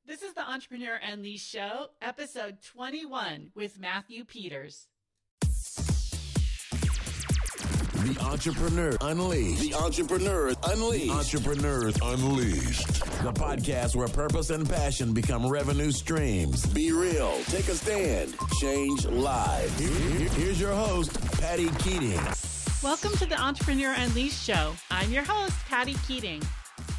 This is the Entrepreneur Unleashed Show, episode 21 with Matthew Peters. The Entrepreneur Unleashed. The Entrepreneur Unleashed. The Entrepreneurs Unleashed. The podcast where purpose and passion become revenue streams. Be real. Take a stand. Change lives. Here's your host, Patty Keating. Welcome to the Entrepreneur Unleashed Show. I'm your host, Patty Keating.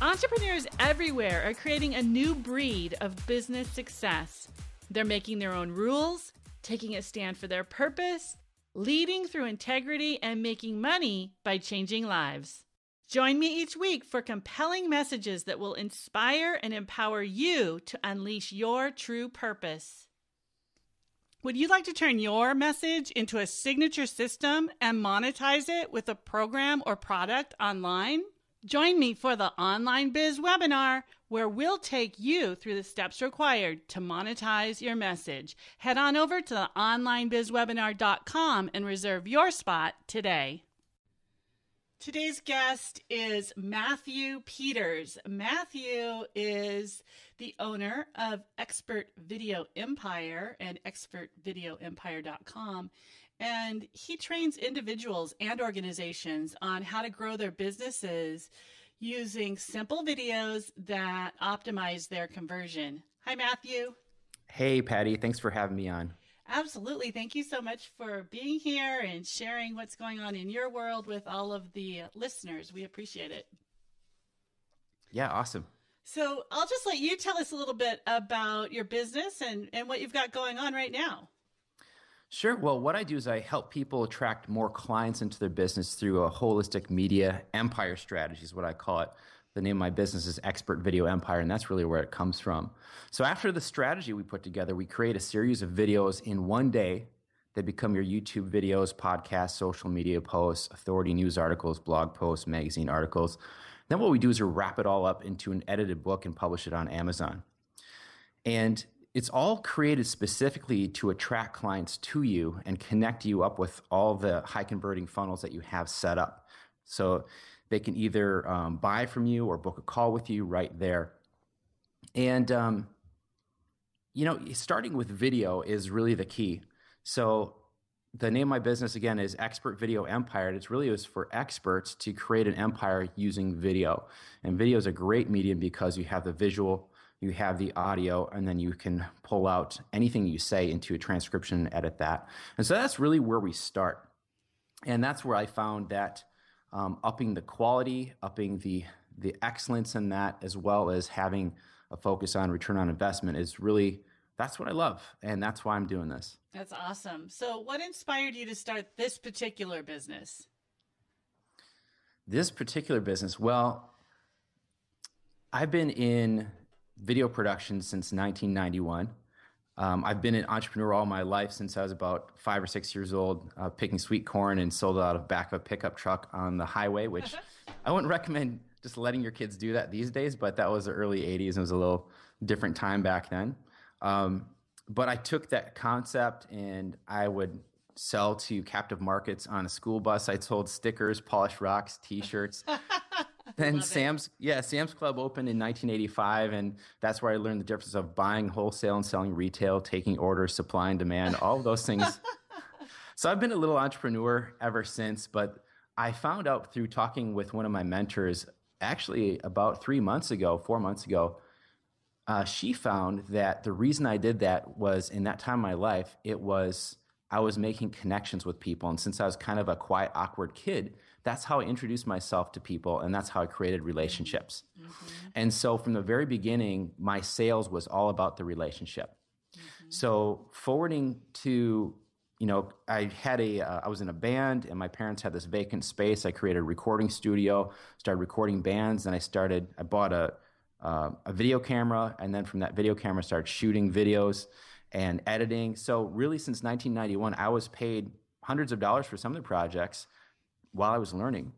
Entrepreneurs everywhere are creating a new breed of business success. They're making their own rules, taking a stand for their purpose, leading through integrity, and making money by changing lives. Join me each week for compelling messages that will inspire and empower you to unleash your true purpose. Would you like to turn your message into a signature system and monetize it with a program or product online? Join me for the Online Biz webinar, where we'll take you through the steps required to monetize your message. Head on over to the onlinebizwebinar.com and reserve your spot today. Today's guest is Matthew Peters. Matthew is the owner of Expert Video Empire and expertvideoempire.com. And he trains individuals and organizations on how to grow their businesses using simple videos that optimize their conversion. Hi, Matthew. Hey, Patty. Thanks for having me on. Absolutely. Thank you so much for being here and sharing what's going on in your world with all of the listeners. We appreciate it. Yeah, awesome. So I'll just let you tell us a little bit about your business and what you've got going on right now. Sure. Well, what I do is I help people attract more clients into their business through a holistic media empire strategy is what I call it. The name of my business is Expert Video Empire, and that's really where it comes from. So after the strategy we put together, we create a series of videos in one day that become your YouTube videos, podcasts, social media posts, authority news articles, blog posts, magazine articles. Then what we do is we wrap it all up into an edited book and publish it on Amazon. And it's all created specifically to attract clients to you and connect you up with all the high converting funnels that you have set up. So they can either buy from you or book a call with you right there. And, starting with video is really the key. So the name of my business, again, is Expert Video Empire. It really is for experts to create an empire using video. And video is a great medium because you have the visual, you have the audio, and then you can pull out anything you say into a transcription and edit that. And so that's really where we start. And that's where I found that upping the quality, upping the excellence in that, as well as having a focus on return on investment is really, that's what I love. And that's why I'm doing this. That's awesome. So what inspired you to start this particular business? This particular business, well, I've been in video production since 1991. I've been an entrepreneur all my life since I was about 5 or 6 years old, picking sweet corn and sold it out of back of a pickup truck on the highway, which I wouldn't recommend just letting your kids do that these days, but that was the early 80s and it was a little different time back then. But I took that concept and I would sell to captive markets on a school bus. I sold stickers, polished rocks, T-shirts. Then Sam's Club opened in 1985, and that's where I learned the difference of buying wholesale and selling retail, taking orders, supply and demand, all of those things. So I've been a little entrepreneur ever since, but I found out through talking with one of my mentors, actually about 4 months ago, she found that the reason I did that was in that time of my life, I was making connections with people. And since I was kind of a quiet, awkward kid, that's how I introduced myself to people, and that's how I created relationships. Mm-hmm. And so from the very beginning, my sales was all about the relationship. Mm-hmm. So forwarding to, I was in a band, and my parents had this vacant space. I created a recording studio, started recording bands, and I bought a video camera, and then from that video camera, started shooting videos and editing. So really since 1991, I was paid hundreds of dollars for some of the projects while I was learning.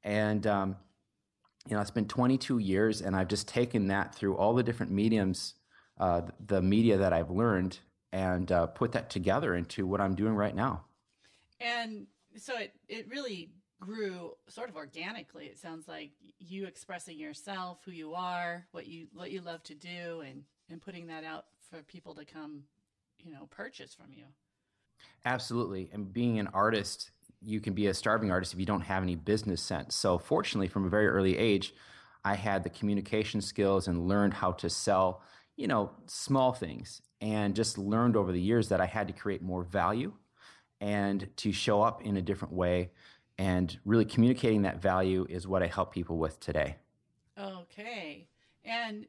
And, it's been 22 years, and I've just taken that through all the different mediums, the media that I've learned, and put that together into what I'm doing right now. And so it really grew sort of organically. It sounds like you expressing yourself, who you are, what you love to do, and putting that out for people to come, purchase from you. Absolutely. And being an artist, you can be a starving artist if you don't have any business sense. So fortunately, from a very early age, I had the communication skills and learned how to sell, small things, and just learned over the years that I had to create more value and to show up in a different way. And really communicating that value is what I help people with today. Okay. And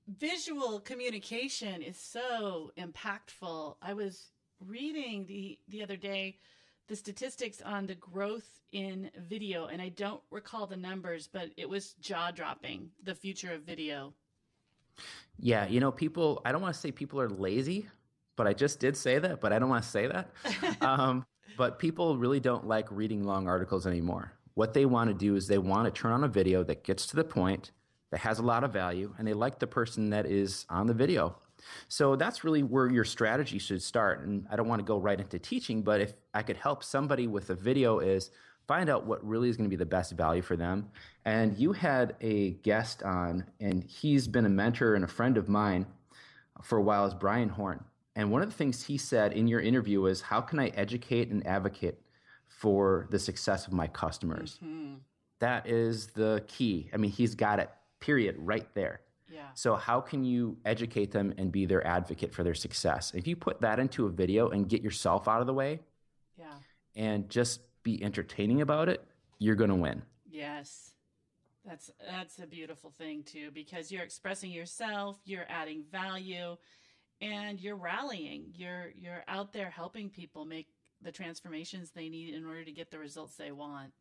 visual communication is so impactful. I was reading the other day the statistics on the growth in video, and I don't recall the numbers, but it was jaw-dropping, the future of video. Yeah, people, I don't want to say people are lazy, but I just did say that, but I don't want to say that. But people really don't like reading long articles anymore. What they want to do is they want to turn on a video that gets to the point, that has a lot of value, and they like the person that is on the video. So that's really where your strategy should start. And I don't want to go right into teaching, but if I could help somebody with a video is find out what really is going to be the best value for them. And you had a guest on, and he's been a mentor and a friend of mine for a while, is Brian Horn. And one of the things he said in your interview is, how can I educate and advocate for the success of my customers? Mm-hmm. That is the key. I mean, he's got it, period, right there. Yeah. So how can you educate them and be their advocate for their success? If you put that into a video and get yourself out of the way, and just be entertaining about it, you're going to win. Yes. That's a beautiful thing too, because you're expressing yourself, you're adding value, and you're rallying. You're out there helping people make the transformations they need in order to get the results they want.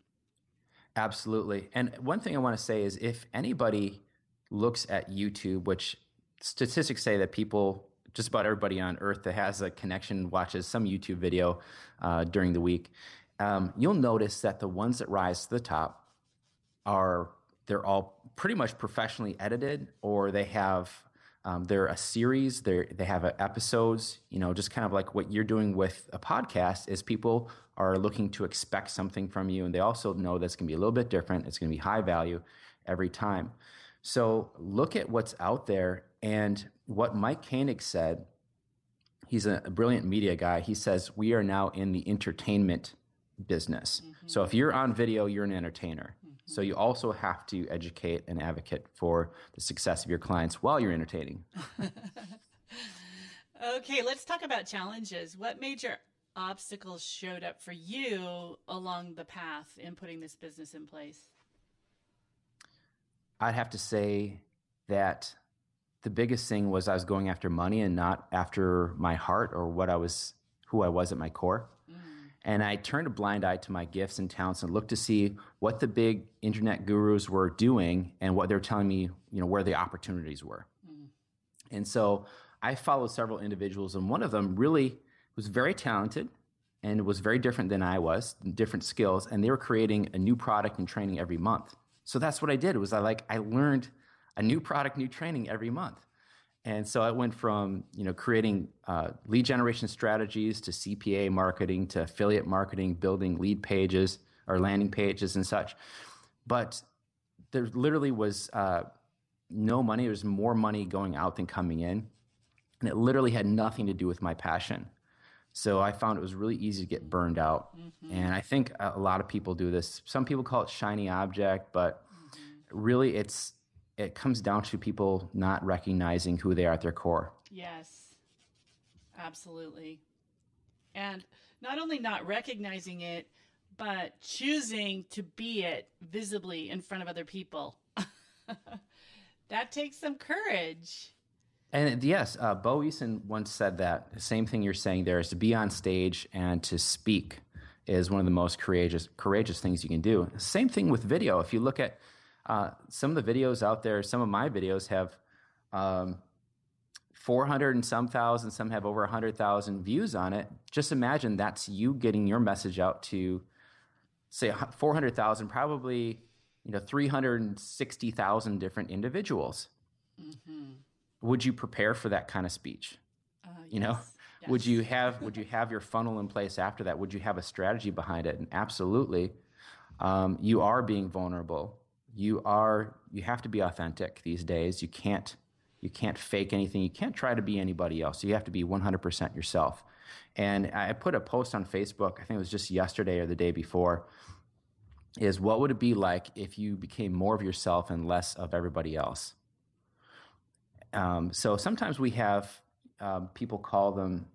Absolutely. And one thing I want to say is, if anybody looks at YouTube, which statistics say that people, just about everybody on earth that has a connection watches some YouTube video during the week, you'll notice that the ones that rise to the top they're all pretty much professionally edited, or they have they're a series. They have episodes. Just kind of like what you're doing with a podcast. Is people are looking to expect something from you, and they also know that's going to be a little bit different. It's going to be high value every time. So look at what's out there, and what Mike Koenig said. He's a brilliant media guy. He says we are now in the entertainment business. Mm-hmm. So if you're on video, you're an entertainer. Mm-hmm. So you also have to educate and advocate for the success of your clients while you're entertaining. Okay, let's talk about challenges. What major obstacles showed up for you along the path in putting this business in place? I'd have to say that the biggest thing was I was going after money and not after my heart or who I was at my core. And I turned a blind eye to my gifts and talents and looked to see what the big internet gurus were doing and what they were telling me, where the opportunities were. And so I followed several individuals, and one of them really was very talented and was very different than I was, different skills, and they were creating a new product and training every month. So that's what I did. I learned a new product, new training every month. And so I went from, creating lead generation strategies to CPA marketing to affiliate marketing, building lead pages or landing pages and such. But there literally was no money. There was more money going out than coming in. And it literally had nothing to do with my passion. So I found it was really easy to get burned out. Mm-hmm. And I think a lot of people do this. Some people call it shiny object, but really it comes down to people not recognizing who they are at their core. Yes, absolutely. And not only not recognizing it, but choosing to be it visibly in front of other people. That takes some courage. And yes, Bo Eason once said that the same thing you're saying there is to be on stage and to speak is one of the most courageous things you can do. Same thing with video. If you look at some of the videos out there, some of my videos have 400 and some thousand, some have over 100,000 views on it. Just imagine that's you getting your message out to, say, 400,000, probably 360,000 different individuals. Mm-hmm. Would you prepare for that kind of speech? Yes. Yes. Would you have your funnel in place after that? Would you have a strategy behind it? And absolutely. You are being vulnerable. You have to be authentic these days. You can't fake anything. You can't try to be anybody else. You have to be 100% yourself. And I put a post on Facebook, I think it was just yesterday or the day before, is what would it be like if you became more of yourself and less of everybody else? So sometimes we have people call them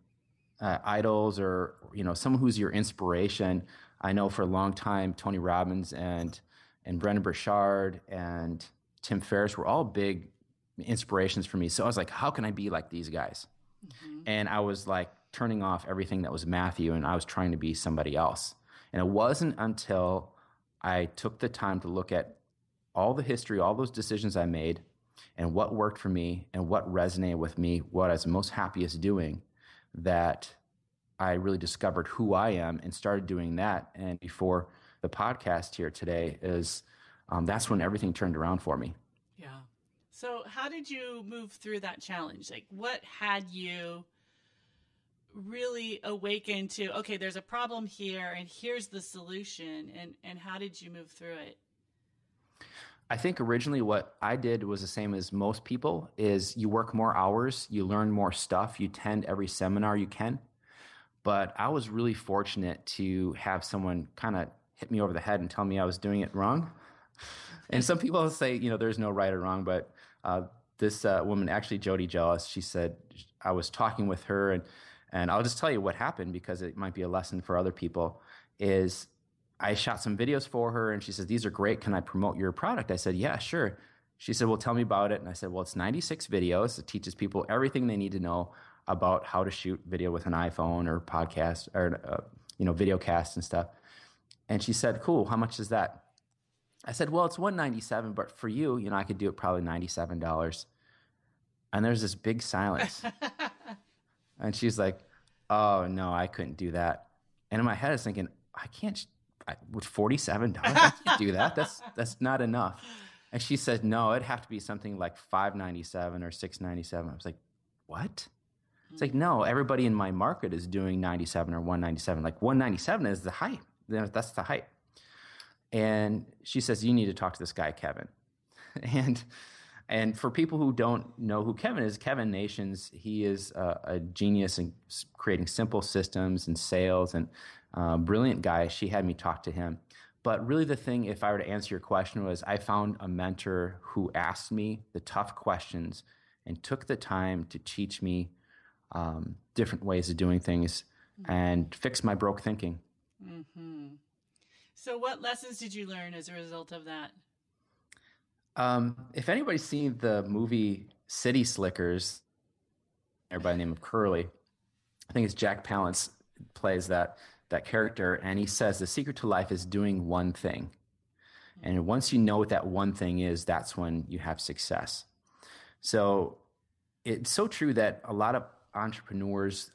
idols, or someone who's your inspiration. I know for a long time Tony Robbins and Brendan Burchard and Tim Ferriss were all big inspirations for me. So I was like, how can I be like these guys? Mm-hmm. And I was like turning off everything that was Matthew, and I was trying to be somebody else. And it wasn't until I took the time to look at all the history, all those decisions I made, and what worked for me and what resonated with me, what I was most happiest doing, that I really discovered who I am and started doing that. And before the podcast here today that's when everything turned around for me. Yeah. So how did you move through that challenge? Like, what had you really awaken to, okay, there's a problem here and here's the solution, and how did you move through it? I think originally what I did was the same as most people, is you work more hours, you learn more stuff, you attend every seminar you can. But I was really fortunate to have someone kind of hit me over the head and tell me I was doing it wrong. And some people say, there's no right or wrong, but this woman, actually Jody Jealous, she said, I was talking with her, and I'll just tell you what happened because it might be a lesson for other people, is I shot some videos for her, and she says, these are great. Can I promote your product? I said, yeah, sure. She said, well, tell me about it. And I said, well, it's 96 videos. It teaches people everything they need to know about how to shoot video with an iPhone or podcast or, video cast and stuff. And she said, cool. How much is that? I said, well, it's $197, but for you, I could do it probably $97. And there's this big silence. And she's like, oh no, I couldn't do that. And in my head I was thinking, with $47, I can't do that. That's not enough. And she said, no, it'd have to be something like $597 or $697. I was like, what? It's like, no, everybody in my market is doing 97 or 197. Like 197 is the height. That's the height. And she says, you need to talk to this guy, Kevin. And for people who don't know who Kevin is, Kevin Nations, he is a genius in creating simple systems and sales, and brilliant guy. She had me talk to him. But really the thing, if I were to answer your question, was I found a mentor who asked me the tough questions and took the time to teach me different ways of doing things and fix my broke thinking. Mm-hmm. So what lessons did you learn as a result of that? If anybody's seen the movie City Slickers, by the name of Curly, I think it's Jack Palance plays that character, and he says the secret to life is doing one thing. And once you know what that one thing is, that's when you have success. So it's so true that a lot of entrepreneurs,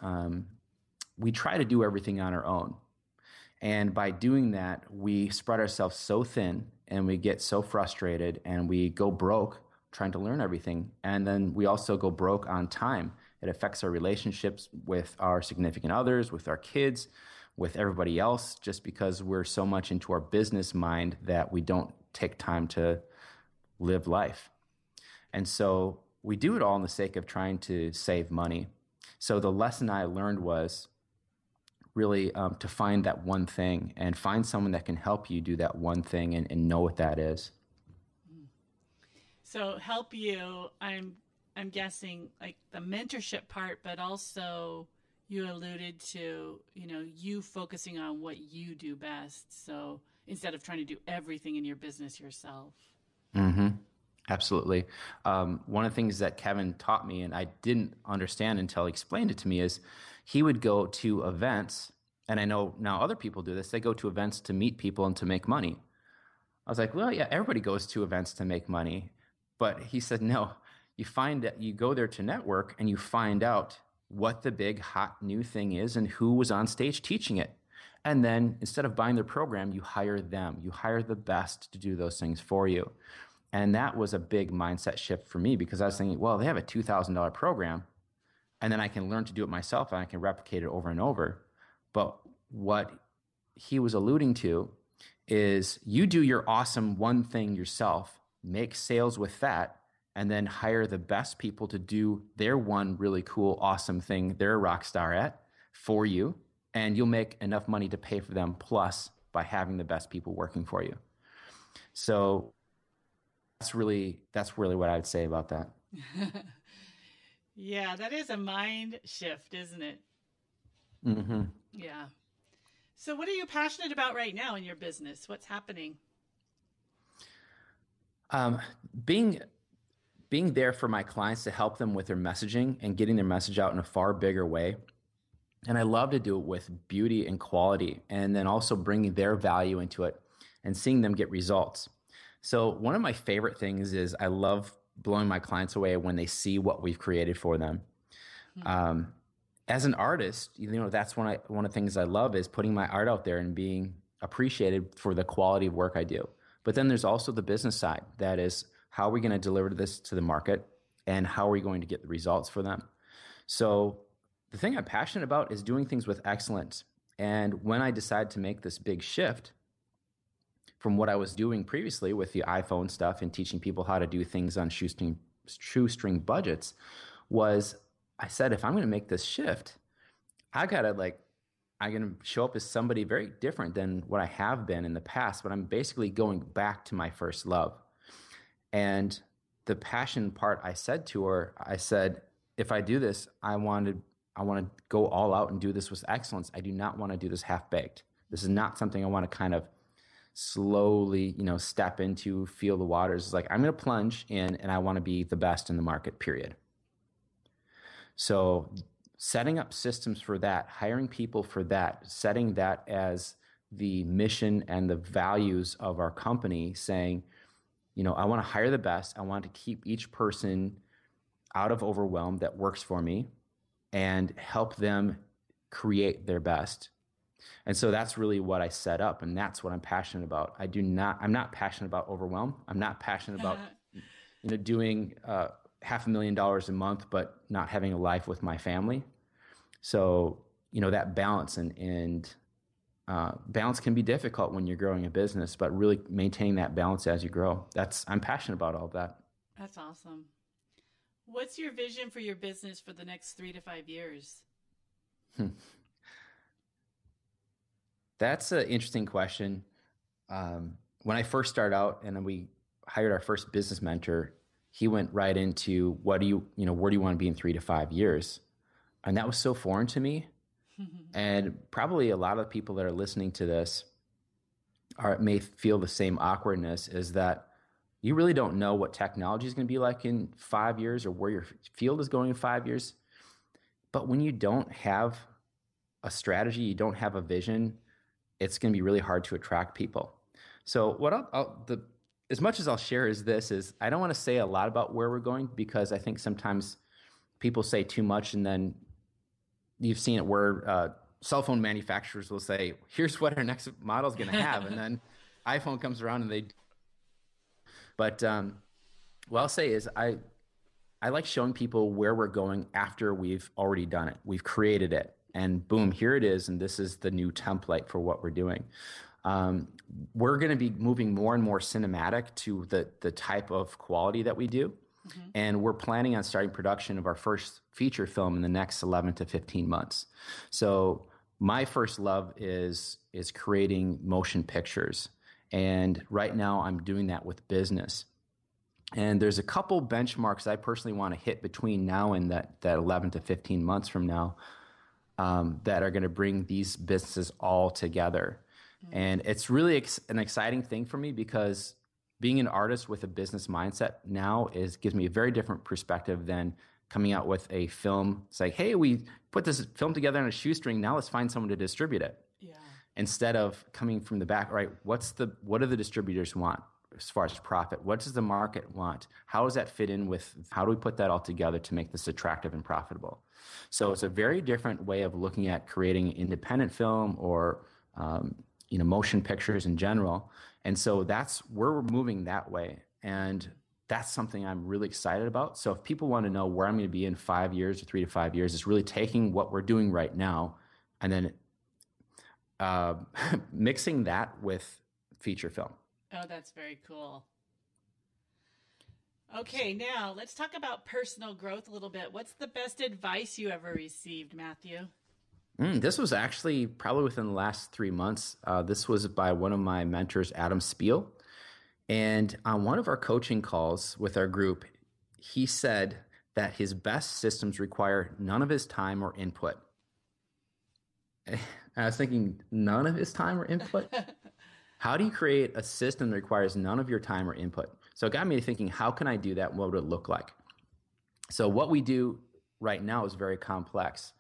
we try to do everything on our own. And by doing that, we spread ourselves so thin and we get so frustrated and we go broke trying to learn everything. And then we also go broke on time. It affects our relationships with our significant others, with our kids, with everybody else, just because we're so much into our business mind that we don't take time to live life. And so we do it all in the sake of trying to save money. So the lesson I learned was really to find that one thing and find someone that can help you do that one thing and know what that is. So help you, I'm guessing like the mentorship part, but also you alluded to, you focusing on what you do best. So instead of trying to do everything in your business yourself. Mm-hmm. Absolutely. One of the things that Kevin taught me, and I didn't understand until he explained it to me, is he would go to events, and I know now other people do this. They go to events to meet people and to make money. I was like, well, yeah, everybody goes to events to make money. But he said, no, you find that you go there to network and you find out what the big hot new thing is and who was on stage teaching it. And then instead of buying their program, you hire them. You hire the best to do those things for you. And that was a big mindset shift for me, because I was thinking, well, they have a $2,000 program and then I can learn to do it myself and I can replicate it over and over. But what he was alluding to is you do your awesome one thing yourself, make sales with that, and then hire the best people to do their one really cool, awesome thing they're a rock star at for you, and you'll make enough money to pay for them plus by having the best people working for you. So that's really what I'd say about that. Yeah, that is a mind shift, isn't it? Mm-hmm. Yeah. So what are you passionate about right now in your business? What's happening? Being there for my clients to help them with their messaging and getting their message out in a far bigger way. And I love to do it with beauty and quality, and then also bringing their value into it and seeing them get results. So one of my favorite things is I love blowing my clients away when they see what we've created for them. As an artist, that's one of the things I love is putting my art out there and being appreciated for the quality of work I do. But then there's also the business side. That is, how are we going to deliver this to the market, and how are we going to get the results for them? So the thing I'm passionate about is doing things with excellence. And when I decided to make this big shift from what I was doing previously with the iPhone stuff and teaching people how to do things on shoestring budgets, was I said, if I'm going to make this shift, I'm going to show up as somebody very different than what I have been in the past, but I'm basically going back to my first love. And the passion part, I said to her, I said, if I do this, I want to go all out and do this with excellence. I do not want to do this half-baked. This is not something I want to kind of slowly, step into, feel the waters. It's like, I'm going to plunge in, and I want to be the best in the market, period. So setting up systems for that, hiring people for that, setting that as the mission and the values of our company, saying, I want to hire the best. I want to keep each person out of overwhelm that works for me and help them create their best. And so that's really what I set up, and that's what I'm passionate about. I'm not passionate about overwhelm. I'm not passionate about, doing $500,000 a month, but not having a life with my family. So, that balance and balance can be difficult when you're growing a business, but really maintaining that balance as you grow. I'm passionate about all of that. That's awesome. What's your vision for your business for the next 3 to 5 years? That's an interesting question. When I first started out and we hired our first business mentor, he went right into where do you want to be in 3 to 5 years? And that was so foreign to me. And probably a lot of people that are listening to this may feel the same awkwardness, is that you really don't know what technology is going to be like in 5 years or where your field is going in 5 years. But when you don't have a strategy, you don't have a vision, it's going to be really hard to attract people. So as much as I'll share is I don't want to say a lot about where we're going, because I think sometimes people say too much, and then you've seen it where cell phone manufacturers will say, here's what our next model is going to have. And then iPhone comes around and but what I'll say is I like showing people where we're going after we've already done it. We've created it, and boom, here it is. And this is the new template for what we're doing. We're going to be moving more and more cinematic to the type of quality that we do. Mm-hmm. And we're planning on starting production of our first feature film in the next 11 to 15 months. So my first love is creating motion pictures. And right now I'm doing that with business. And there's a couple benchmarks I personally want to hit between now and that 11 to 15 months from now that are going to bring these businesses all together. Mm-hmm. And it's really an exciting thing for me, because being an artist with a business mindset now gives me a very different perspective than coming out with a film. It's like, hey, we put this film together on a shoestring. Now let's find someone to distribute it. Yeah. Instead of coming from the back, right? What do the distributors want as far as profit? What does the market want? How does that fit in with, how do we put that all together to make this attractive and profitable? So it's a very different way of looking at creating independent film or, motion pictures in general. And so we're moving that way. And that's something I'm really excited about. So if people want to know where I'm going to be in 5 years or 3 to 5 years, it's really taking what we're doing right now and then mixing that with feature film. Oh, that's very cool. Okay, now let's talk about personal growth a little bit. What's the best advice you ever received, Matthew? This was actually probably within the last 3 months. This was by one of my mentors, Adam Spiel. And on one of our coaching calls with our group, he said that his best systems require none of his time or input. And I was thinking, none of his time or input? How do you create a system that requires none of your time or input? So it got me thinking, how can I do that? What would it look like? So what we do right now is very complex.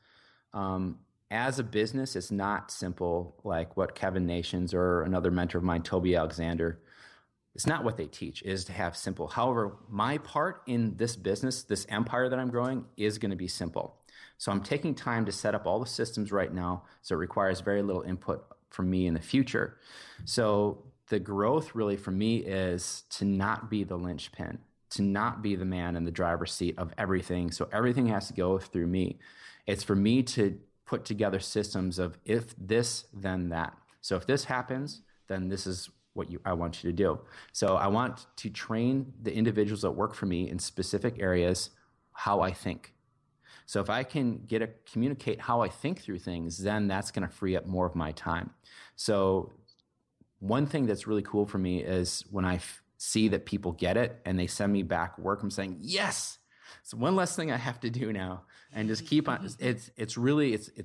As a business, it's not simple like what Kevin Nations or another mentor of mine, Toby Alexander, it's not what they teach, is to have simple. However, my part in this business, this empire that I'm growing, is going to be simple. So I'm taking time to set up all the systems right now, so it requires very little input from me in the future. So the growth really for me is to not be the linchpin, to not be the man in the driver's seat of everything. So everything has to go through me. It's for me to put together systems of if this, then that. So if this happens, then this is what I want you to do. So I want to train the individuals that work for me in specific areas how I think. So if I can communicate how I think through things, then that's going to free up more of my time. So one thing that's really cool for me is when I see that people get it and they send me back work, I'm saying, yes, it's one less thing I have to do now, and just keep on. It's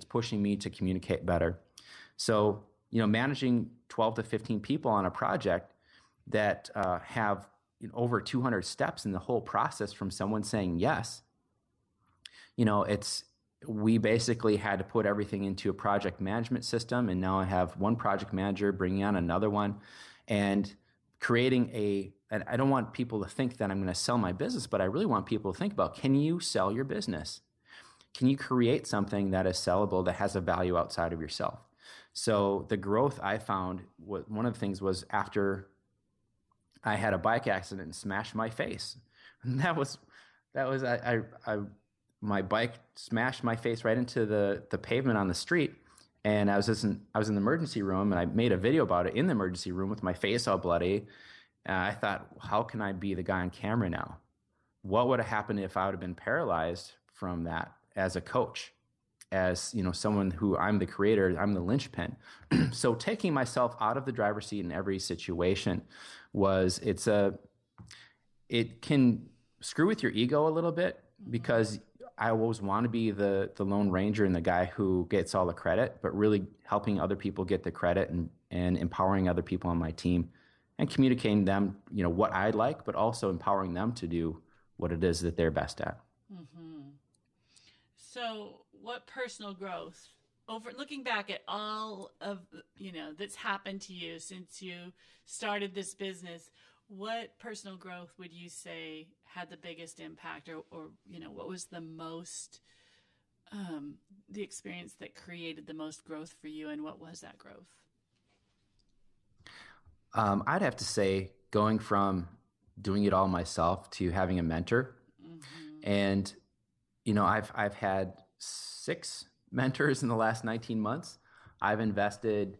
pushing me to communicate better. So, managing 12 to 15 people on a project that have over 200 steps in the whole process from someone saying yes, we basically had to put everything into a project management system, and now I have one project manager bringing on another one, and creating and I don't want people to think that I'm going to sell my business, but I really want people to think about, can you sell your business? Can you create something that is sellable, that has a value outside of yourself? So the growth I found, one of the things was after I had a bike accident and smashed my face. And my bike smashed my face right into the pavement on the street. And I was in the emergency room, and I made a video about it in the emergency room with my face all bloody. I thought, how can I be the guy on camera now? What would have happened if I would have been paralyzed from that as a coach, as someone who I'm the creator, I'm the linchpin. So taking myself out of the driver's seat in every situation it can screw with your ego a little bit, because I always want to be the Lone Ranger and the guy who gets all the credit, but really helping other people get the credit and empowering other people on my team and communicating them, what I like, but also empowering them to do what it is that they're best at. Mm-hmm. So what personal growth, looking back at all of, that's happened to you since you started this business, what personal growth would you say had the biggest impact, or what was the most, the experience that created the most growth for you, and what was that growth? I'd have to say going from doing it all myself to having a mentor. Mm-hmm. And, I've had 6 mentors in the last 19 months. I've invested,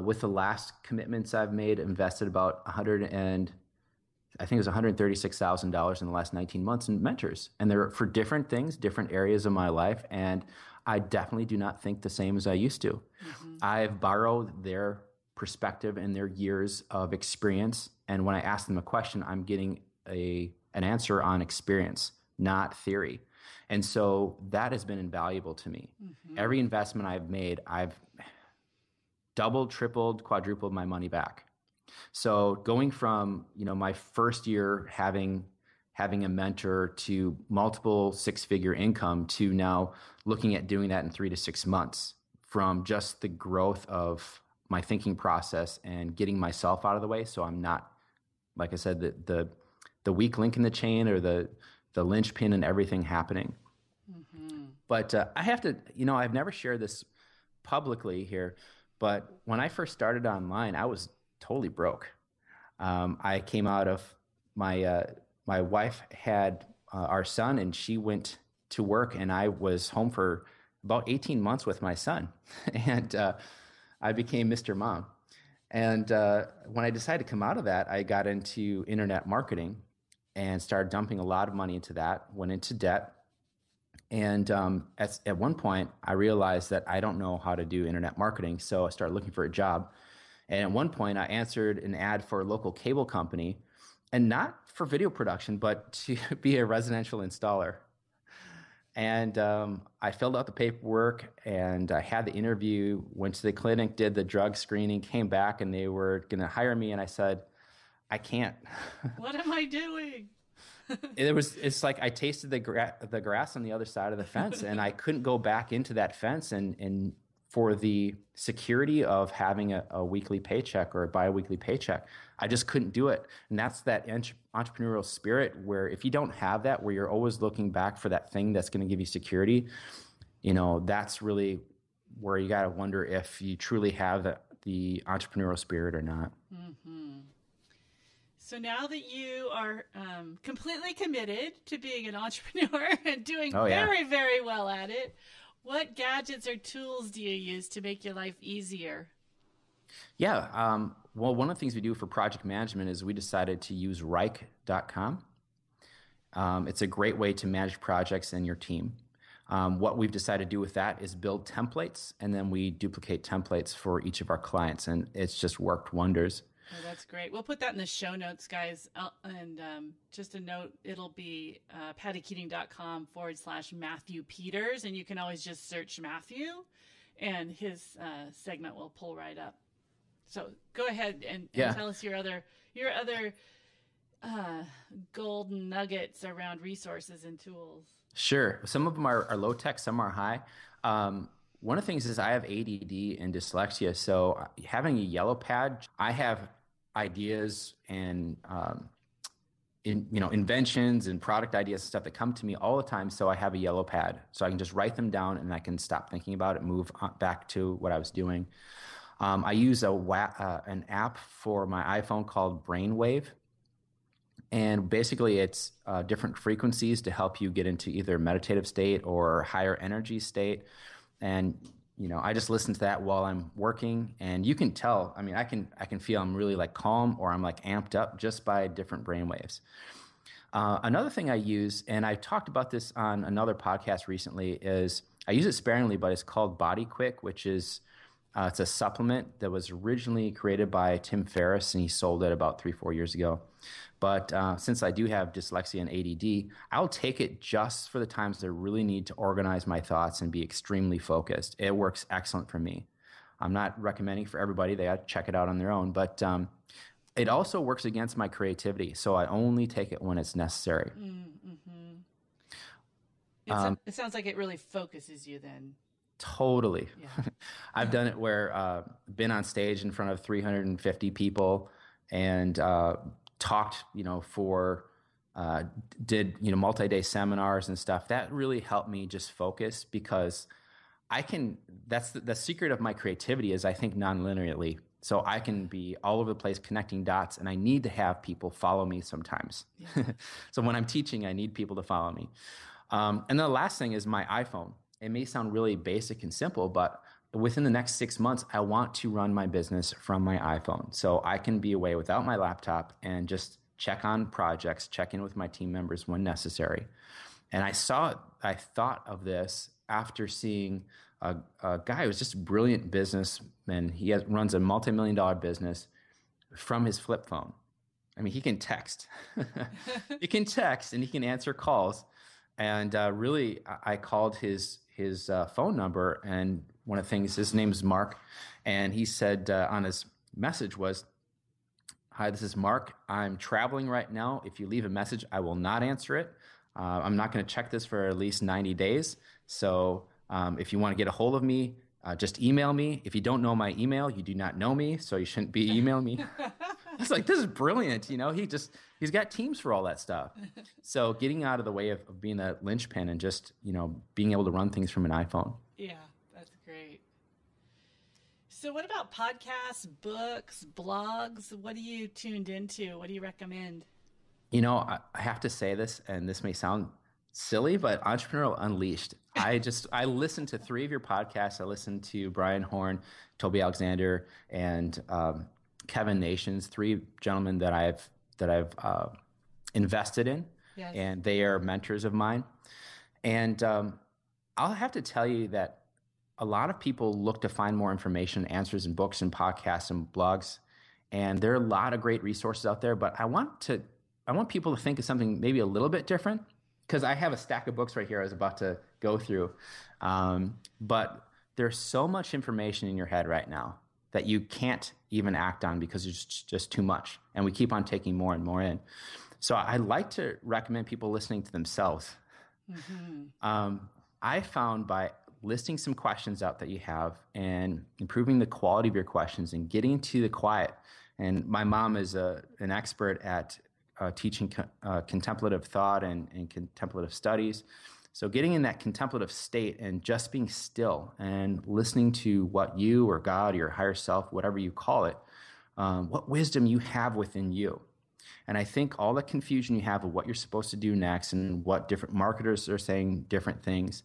with the last commitments I've made, invested about $136,000 in the last 19 months in mentors. And they're for different things, different areas of my life. And I definitely do not think the same as I used to. Mm-hmm. I've borrowed their perspective and their years of experience. And when I ask them a question, I'm getting an answer on experience, not theory. And so that has been invaluable to me. Mm-hmm. Every investment I've made, I've doubled, tripled, quadrupled my money back. So going from, my first year having a mentor to multiple 6-figure income to now looking at doing that in 3 to 6 months, from just the growth of my thinking process and getting myself out of the way. So I'm not, like I said, the weak link in the chain, or the linchpin in everything happening. Mm-hmm. But I have to, I've never shared this publicly here, but when I first started online, I was totally broke. I came out of my wife had our son, and she went to work, and I was home for about 18 months with my son. And I became Mr. Mom. And when I decided to come out of that, I got into internet marketing and started dumping a lot of money into that, went into debt. And at one point, I realized that I don't know how to do internet marketing. So I started looking for a job. And at one point, I answered an ad for a local cable company, and not for video production, but to be a residential installer. And I filled out the paperwork, and I had the interview, went to the clinic, did the drug screening, came back, and they were going to hire me. And I said, I can't. What am I doing? It's like I tasted the grass on the other side of the fence, and I couldn't go back into that fence and for the security of having a weekly paycheck or a bi-weekly paycheck. I just couldn't do it. And that's that entrepreneurial spirit where if you don't have that, where you're always looking back for that thing that's going to give you security, that's really where you got to wonder if you truly have the entrepreneurial spirit or not. Mm-hmm. So now that you are completely committed to being an entrepreneur and doing very, very well at it, what gadgets or tools do you use to make your life easier? Yeah. Well, one of the things we do for project management is we decided to use Rike.com. It's a great way to manage projects and your team. What we've decided to do with that is build templates, and then we duplicate templates for each of our clients, and it's just worked wonders. Oh, that's great. We'll put that in the show notes, guys. And just a note, it'll be pattykeating.com/Matthew Peters. And you can always just search Matthew, and his segment will pull right up. So go ahead and tell us your other golden nuggets around resources and tools. Sure. Some of them are low tech, some are high. One of the things is I have ADD and dyslexia, so having a yellow pad, I have ideas and inventions and product ideas and stuff that come to me all the time. So I have a yellow pad, so I can just write them down and I can stop thinking about it, move back to what I was doing. I use an app for my iPhone called Brainwave. And basically, it's different frequencies to help you get into either meditative state or higher energy state. And I just listen to that while I'm working, and you can tell. I mean, I can feel I'm really like calm or I'm like amped up just by different brainwaves. Another thing I use, and I talked about this on another podcast recently, is I use it sparingly, but it's called Body Quick, which is it's a supplement that was originally created by Tim Ferriss, and he sold it about 3-4 years ago. But since I do have dyslexia and ADD, I'll take it just for the times that I really need to organize my thoughts and be extremely focused. It works excellent for me. I'm not recommending for everybody. They got to check it out on their own. But it also works against my creativity, so I only take it when it's necessary. Mm-hmm. It sounds like it really focuses you then. Totally. Yeah. I've done it where been on stage in front of 350 people and talked, did multi-day seminars and stuff. That really helped me just focus, because that's the secret of my creativity is I think non-linearly. So I can be all over the place connecting dots, and I need to have people follow me sometimes. Yeah. So when I'm teaching, I need people to follow me. And then the last thing is my iPhone. It may sound really basic and simple, but within the next 6 months, I want to run my business from my iPhone. So I can be away without my laptop and just check on projects, check in with my team members when necessary. And I thought of this after seeing a guy who's just a brilliant businessman. He runs a multi-million-dollar business from his flip phone. I mean, he can text. He can text and he can answer calls. And really, I called his phone number, and one of the things, his name's Mark, and he said on his message was, "Hi, this is Mark. I'm traveling right now. If you leave a message, I will not answer it. I'm not going to check this for at least 90 days. So if you want to get a hold of me, just email me. If you don't know my email, you do not know me, so you shouldn't be emailing me." I was like, this is brilliant. He's got teams for all that stuff. So getting out of the way of being a linchpin and just, being able to run things from an iPhone. Yeah, that's great. So what about podcasts, books, blogs? What are you tuned into? What do you recommend? I have to say this, and this may sound silly, but Entrepreneurial Unleashed. I listened to 3 of your podcasts. I listened to Brian Horn, Toby Alexander, and Kevin Nations, 3 gentlemen that I've invested in, Yes. and they are mentors of mine. And I'll have to tell you that a lot of people look to find more information, answers in books and podcasts and blogs, and there are a lot of great resources out there. But I want people to think of something maybe a little bit different, because I have a stack of books right here I was about to go through. But there's so much information in your head right now that you can't even act on because it's just too much. And we keep on taking more and more in. So I like to recommend people listening to themselves. Mm-hmm. I found by listing some questions out that you have and improving the quality of your questions and getting into the quiet. And my mom is an expert at teaching contemplative thought and contemplative studies. So getting in that contemplative state and just being still and listening to what you or God or your higher self, whatever you call it, what wisdom you have within you. And I think all the confusion you have of what you're supposed to do next and what different marketers are saying different things,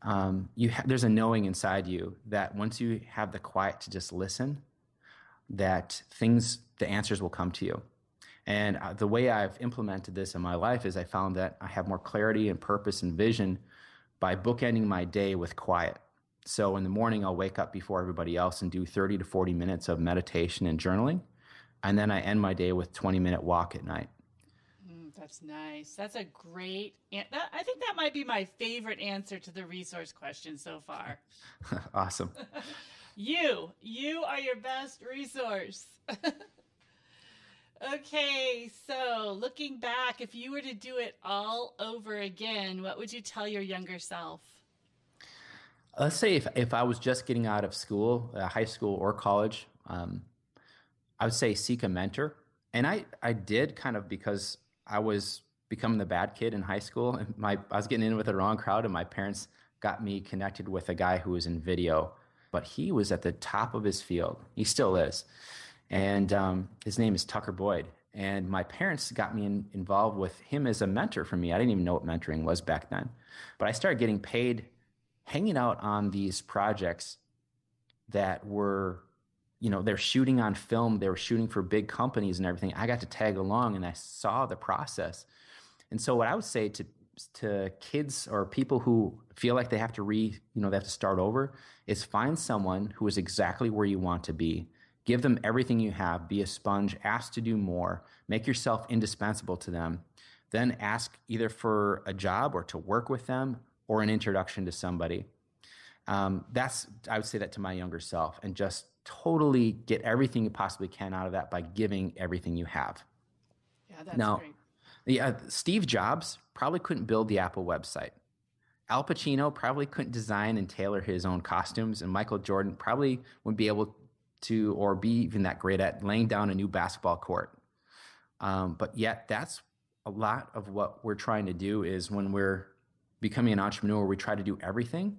there's a knowing inside you that once you have the quiet to just listen, that the answers will come to you. And the way I've implemented this in my life is I found that I have more clarity and purpose and vision by bookending my day with quiet. So in the morning, I'll wake up before everybody else and do 30 to 40 minutes of meditation and journaling. And then I end my day with 20-minute walk at night. That's nice. That's a great, I think that might be my favorite answer to the resource question so far. Awesome. You are your best resource. Okay, so looking back, if you were to do it all over again, what would you tell your younger self? Let's say if I was just getting out of school, high school or college, I would say seek a mentor. And I did kind of because I was becoming the bad kid in high school. And I was getting in with the wrong crowd, and my parents got me connected with a guy who was in video. But he was at the top of his field. He still is. And his name is Tucker Boyd. And my parents got me involved with him as a mentor for me. I didn't even know what mentoring was back then. But I started getting paid hanging out on these projects that were, they're shooting on film. They were shooting for big companies and everything. I got to tag along and I saw the process. And so what I would say to kids or people who feel like they have to they have to start over is find someone who is exactly where you want to be. Give them everything you have, be a sponge, ask to do more, make yourself indispensable to them, then ask either for a job or to work with them or an introduction to somebody. I would say that to my younger self, and just totally get everything you possibly can out of that by giving everything you have. Yeah, that's great. Yeah, Steve Jobs probably couldn't build the Apple website. Al Pacino probably couldn't design and tailor his own costumes, and Michael Jordan probably wouldn't be able to or be even that great at laying down a new basketball court. But yet that's a lot of what we're trying to do is when we're becoming an entrepreneur, we try to do everything.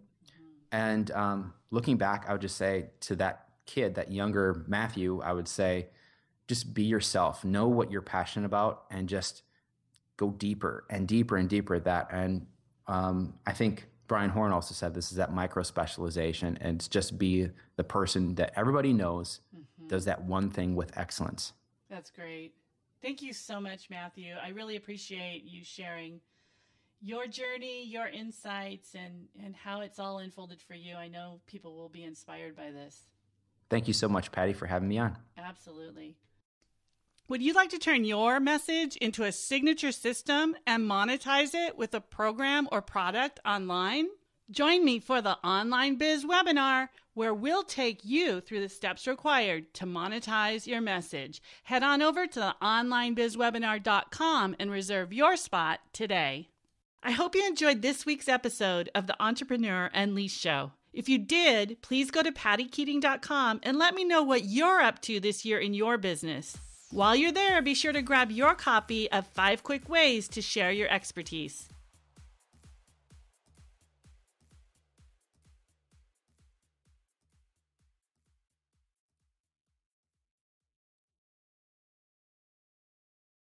Mm-hmm. And looking back, I would just say to that kid, that younger Matthew, I would say, just be yourself, know what you're passionate about, and just go deeper and deeper and deeper at that. And I think Brian Horn also said this is that micro specialization, and it's just be the person that everybody knows does that one thing with excellence. That's great. Thank you so much, Matthew. I really appreciate you sharing your journey, your insights, and how it's all unfolded for you. I know people will be inspired by this. Thank you so much, Patty, for having me on. Absolutely. Would you like to turn your message into a signature system and monetize it with a program or product online? Join me for the Online Biz webinar, where we'll take you through the steps required to monetize your message. Head on over to theonlinebizwebinar.com and reserve your spot today. I hope you enjoyed this week's episode of the Entrepreneur Unleashed Show. If you did, please go to pattykeating.com and let me know what you're up to this year in your business. While you're there, be sure to grab your copy of 5 Quick Ways to Share Your Expertise.